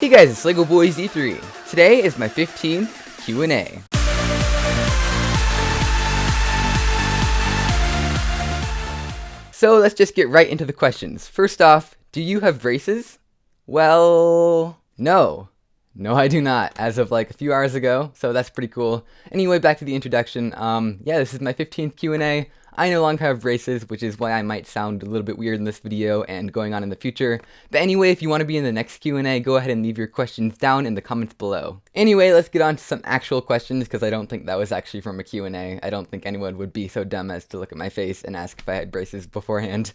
Hey guys, it's LEGO Boys E3. Today is my 15th Q&A. So let's just get right into the questions. First off, do you have braces? Well, no. No, I do not, as of like a few hours ago, so that's pretty cool. Anyway, back to the introduction. Yeah, this is my 15th Q&A. I no longer have braces, which is why I might sound a little bit weird in this video and going on in the future. But anyway, if you want to be in the next Q&A, go ahead and leave your questions down in the comments below. Anyway, let's get on to some actual questions, because I don't think that was actually from a Q&A. I don't think anyone would be so dumb as to look at my face and ask if I had braces beforehand.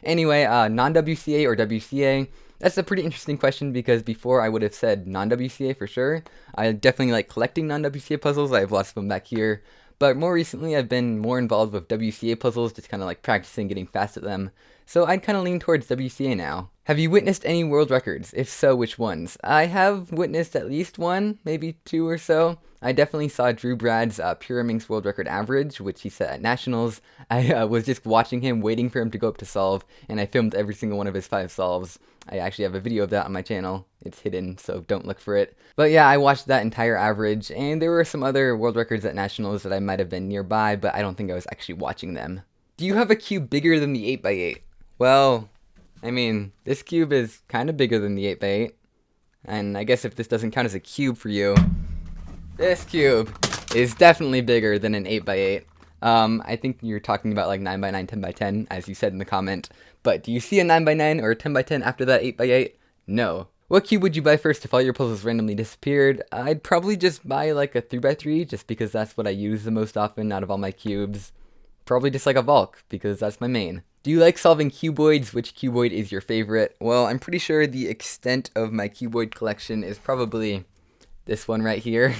Anyway, non-WCA or WCA? That's a pretty interesting question because before I would have said non-WCA for sure. I definitely like collecting non-WCA puzzles. I have lots of them back here. But more recently, I've been more involved with WCA puzzles, just kind of like practicing getting fast at them. So I'd kind of lean towards WCA now. Have you witnessed any world records? If so, which ones? I have witnessed at least one, maybe two or so. I definitely saw Drew Brad's Pyraminx world record average, which he set at Nationals. I was just watching him, waiting for him to go up to solve, and I filmed every single one of his 5 solves. I actually have a video of that on my channel. It's hidden, so don't look for it. But yeah, I watched that entire average, and there were some other world records at Nationals that I might have been nearby, but I don't think I was actually watching them. Do you have a cube bigger than the 8x8? Well, I mean, this cube is kind of bigger than the 8x8. And I guess if this doesn't count as a cube for you, this cube is definitely bigger than an 8x8. I think you're talking about like 9x9, 10x10, as you said in the comment. But do you see a 9x9 or a 10x10 after that 8x8? No. What cube would you buy first if all your puzzles randomly disappeared? I'd probably just buy like a 3x3, just because that's what I use the most often out of all my cubes. Probably just like a Valk, because that's my main. Do you like solving cuboids? Which cuboid is your favorite? Well, I'm pretty sure the extent of my cuboid collection is probably this one right here.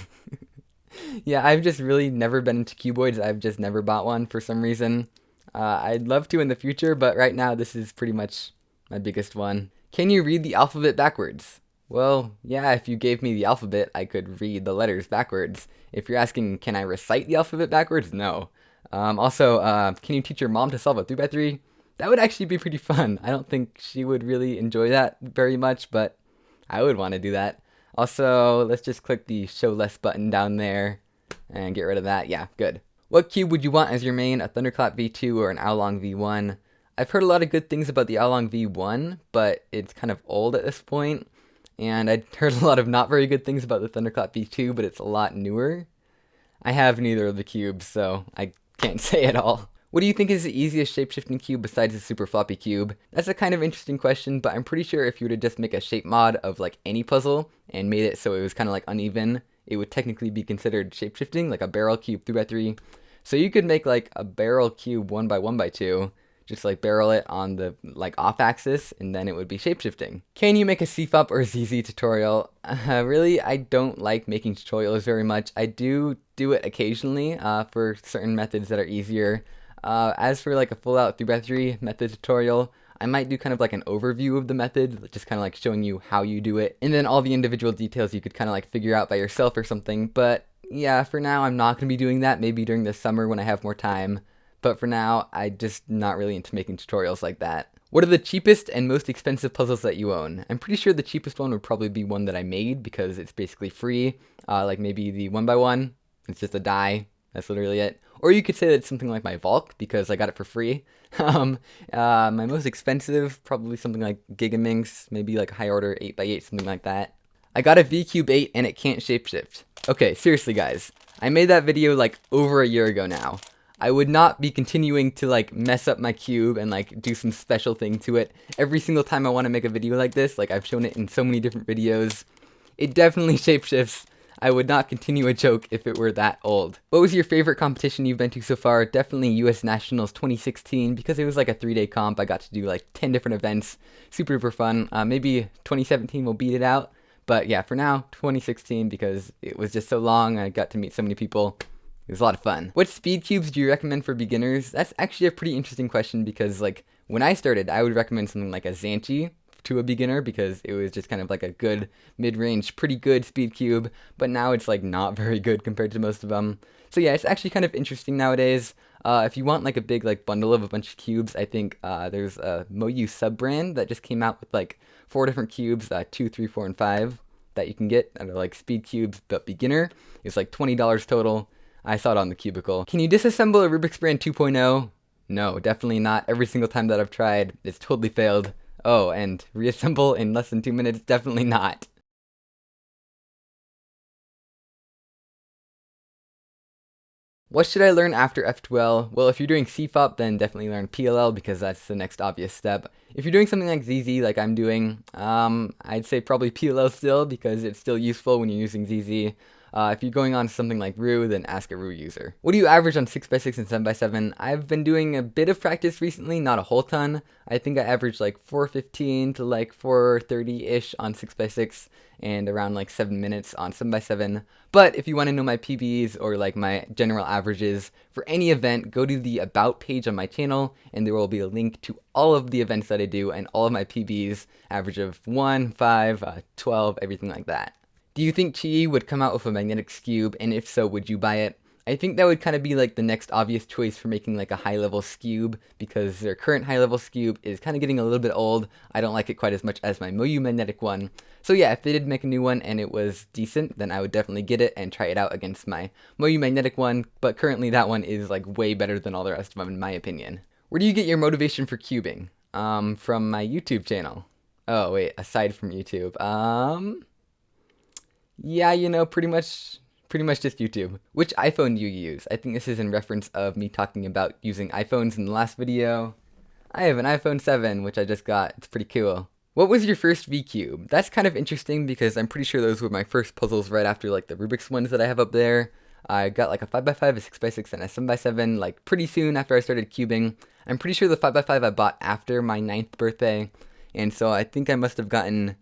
Yeah, I've just really never been into cuboids. I've just never bought one for some reason. I'd love to in the future, but right now this is pretty much my biggest one. Can you read the alphabet backwards? Well, yeah, if you gave me the alphabet, I could read the letters backwards. If you're asking, can I recite the alphabet backwards? No. Also, can you teach your mom to solve a 3x3? That would actually be pretty fun. I don't think she would really enjoy that very much, but I would want to do that. Also, let's just click the show less button down there and get rid of that. Yeah, good. What cube would you want as your main, a Thunderclap V2 or an Oolong V1? I've heard a lot of good things about the Oolong V1, but it's kind of old at this point. And I'd heard a lot of not very good things about the Thunderclap V2, but it's a lot newer. I have neither of the cubes, so I can't say at all. What do you think is the easiest shape-shifting cube besides the super floppy cube? That's a kind of interesting question, but I'm pretty sure if you were to just make a shape mod of like any puzzle and made it so it was kind of like uneven, it would technically be considered shape-shifting, like a barrel cube 3x3. So you could make like a barrel cube 1x1x2, just like barrel it on the like off axis, and then it would be shape-shifting. Can you make a CFOP or ZZ tutorial? Really, I don't like making tutorials very much. I do it occasionally for certain methods that are easier. As for like a full-out 3x3 method tutorial, I might do kind of like an overview of the method, just kind of like showing you how you do it, and then all the individual details you could kind of like figure out by yourself or something. But yeah, for now I'm not going to be doing that, maybe during the summer when I have more time. But for now, I'm just not really into making tutorials like that. What are the cheapest and most expensive puzzles that you own? I'm pretty sure the cheapest one would probably be one that I made because it's basically free, like maybe the 1x1, it's just a die, that's literally it. Or you could say that it's something like my Valk, because I got it for free. My most expensive, probably something like Gigaminx, maybe like a high order 8x8, something like that. I got a V-Cube 8 and it can't shapeshift. Okay, seriously guys, I made that video like over a year ago now. I would not be continuing to like mess up my cube and like do some special thing to it every single time I want to make a video like this. Like I've shown it in so many different videos. It definitely shapeshifts. I would not continue a joke if it were that old. What was your favorite competition you've been to so far? Definitely US Nationals 2016, because it was like a 3-day comp. I got to do like 10 different events. Super fun. Maybe 2017 will beat it out. But yeah, for now, 2016, because it was just so long. I got to meet so many people. It was a lot of fun. What speed cubes do you recommend for beginners? That's actually a pretty interesting question, because like when I started, I would recommend something like a Xanchi to a beginner, because it was just kind of like a good mid-range, pretty good speed cube, but now it's like not very good compared to most of them. So yeah, it's actually kind of interesting nowadays. If you want like a big like bundle of a bunch of cubes, I think there's a Moyu sub brand that just came out with like 4 different cubes, 2, 3, 4, and 5 that you can get that are like speed cubes, but beginner. It's like $20 total. I saw it on the Cubicle. Can you disassemble a Rubik's Brand 2.0? No, definitely not. Every single time that I've tried, it's totally failed. Oh, and reassemble in less than 2 minutes? Definitely not. What should I learn after F2L? Well, if you're doing CFOP, then definitely learn PLL because that's the next obvious step. If you're doing something like ZZ, like I'm doing, I'd say probably PLL still because it's still useful when you're using ZZ. If you're going on to something like Ru, then ask a Ru user. What do you average on 6x6 and 7x7? I've been doing a bit of practice recently, not a whole ton. I think I averaged like 4:15 to like 4:30-ish on 6x6 and around like 7 minutes on 7x7. But if you want to know my PBs or like my general averages for any event, go to the About page on my channel and there will be a link to all of the events that I do and all of my PBs, average of 1, 5, 12, everything like that. Do you think Chi would come out with a magnetic cube, and if so, would you buy it? I think that would kind of be like the next obvious choice for making like a high-level cube, because their current high-level cube is kind of getting a little bit old. I don't like it quite as much as my Moyu magnetic one. So yeah, if they did make a new one and it was decent, then I would definitely get it and try it out against my Moyu magnetic one, but currently that one is like way better than all the rest of them in my opinion. Where do you get your motivation for cubing? From my YouTube channel. Oh wait, aside from YouTube. Yeah, you know, pretty much just YouTube. Which iPhone do you use? I think this is in reference of me talking about using iPhones in the last video. I have an iPhone 7, which I just got. It's pretty cool. What was your first V-Cube? That's kind of interesting because I'm pretty sure those were my first puzzles right after like the Rubik's ones that I have up there. I got like a 5x5, a 6x6, and a 7x7 like pretty soon after I started cubing. I'm pretty sure the 5x5 I bought after my 9th birthday, and so I think I must have gotten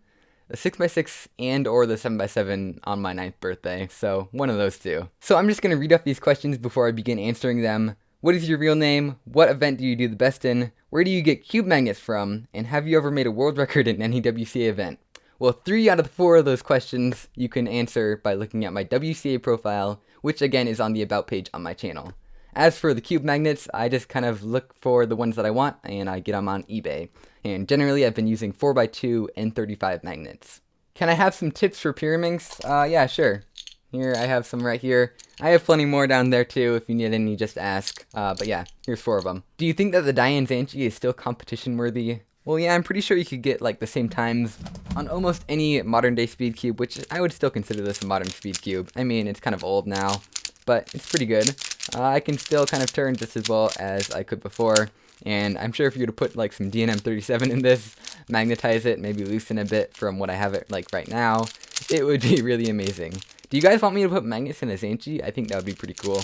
the 6x6 and or the 7x7 on my 9th birthday, so one of those two. So I'm just going to read off these questions before I begin answering them. What is your real name? What event do you do the best in? Where do you get cube magnets from? And have you ever made a world record in any WCA event? Well, 3 out of the 4 of those questions you can answer by looking at my WCA profile, which again is on the About page on my channel. As for the cube magnets, I just kind of look for the ones that I want and I get them on eBay. And generally I've been using 4x2 and 35 magnets. Can I have some tips for Pyraminx? Yeah, sure. Here, I have some right here. I have plenty more down there too. If you need any, just ask. But yeah, here's 4 of them. Do you think that the Diane Zanchi is still competition worthy? Well, yeah, I'm pretty sure you could get like the same times on almost any modern day speed cube, which I would still consider this a modern speed cube. I mean, it's kind of old now, but it's pretty good. I can still kind of turn just as well as I could before. And I'm sure if you were to put like some DNM 37 in this, magnetize it, maybe loosen a bit from what I have it like right now, it would be really amazing. Do you guys want me to put magnets in a Zanchi? I think that would be pretty cool.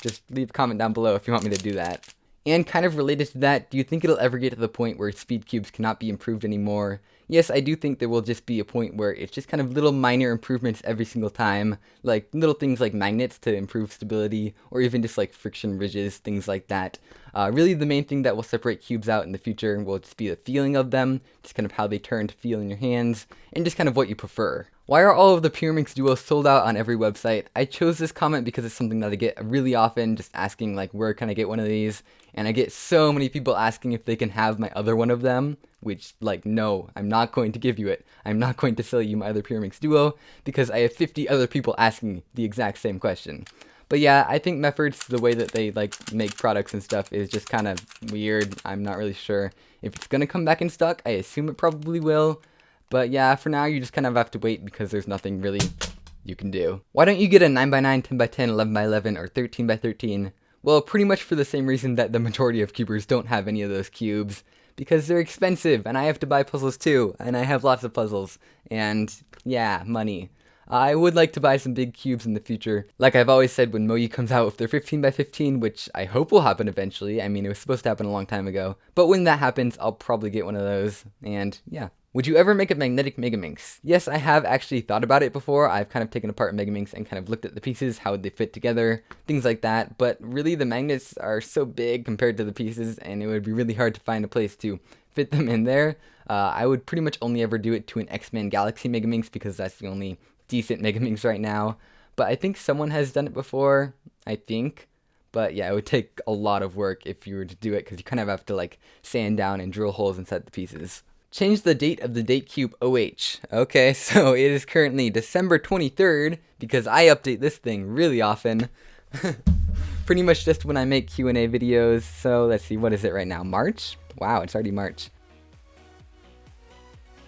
Just leave a comment down below if you want me to do that. And kind of related to that, do you think it'll ever get to the point where speed cubes cannot be improved anymore? Yes, I do think there will just be a point where it's just kind of little minor improvements every single time, like little things like magnets to improve stability, or even just like friction ridges, things like that. Really the main thing that will separate cubes out in the future will just be the feeling of them, just kind of how they turn to feel in your hands, and just kind of what you prefer. Why are all of the Pyraminx duos sold out on every website? I chose this comment because it's something that I get really often, just asking like where can I get one of these, and I get so many people asking if they can have my other one of them, which like no, I'm not going to give you it. I'm not going to sell you my other Pyraminx duo because I have 50 other people asking the exact same question. But yeah, I think Meffert's, the way that they like make products and stuff is just kind of weird. I'm not really sure if it's gonna come back in stock. I assume it probably will. But yeah, for now you just kind of have to wait because there's nothing really you can do. Why don't you get a 9x9, 10x10, 11x11, or 13x13? Well, pretty much for the same reason that the majority of cubers don't have any of those cubes. Because they're expensive, and I have to buy puzzles too, and I have lots of puzzles. And yeah, money. I would like to buy some big cubes in the future. Like I've always said, when Moyu comes out with their 15x15, which I hope will happen eventually. I mean, it was supposed to happen a long time ago. But when that happens, I'll probably get one of those. And yeah. Would you ever make a magnetic Megaminx? Yes, I have actually thought about it before. I've kind of taken apart Megaminx and kind of looked at the pieces, how would they fit together, things like that. But really the magnets are so big compared to the pieces, and it would be really hard to find a place to fit them in there. I would pretty much only ever do it to an X-Men Galaxy Megaminx because that's the only decent Megaminx right now. But I think someone has done it before, I think. But yeah, it would take a lot of work if you were to do it because you kind of have to like sand down and drill holes inside the pieces. Change the date of the date cube OH. Okay, so it is currently December 23rd, because I update this thing really often. Pretty much just when I make Q&A videos. So let's see, what is it right now? March? Wow, it's already March.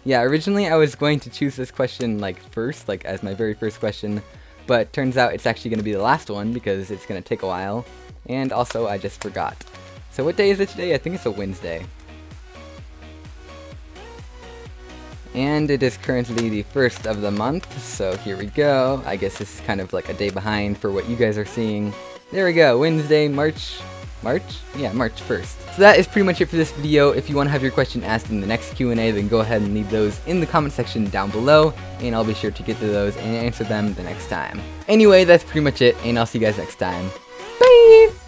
Yeah, originally I was going to choose this question like first, like as my very first question, but turns out it's actually going to be the last one because it's going to take a while, and also I just forgot. So what day is it today? I think it's a Wednesday. And it is currently the 1st of the month, so here we go. I guess this is kind of like a day behind for what you guys are seeing. There we go, Wednesday, March 1st. So that is pretty much it for this video. If you want to have your question asked in the next Q&A, then go ahead and leave those in the comment section down below, and I'll be sure to get to those and answer them the next time. Anyway, that's pretty much it, and I'll see you guys next time. Bye!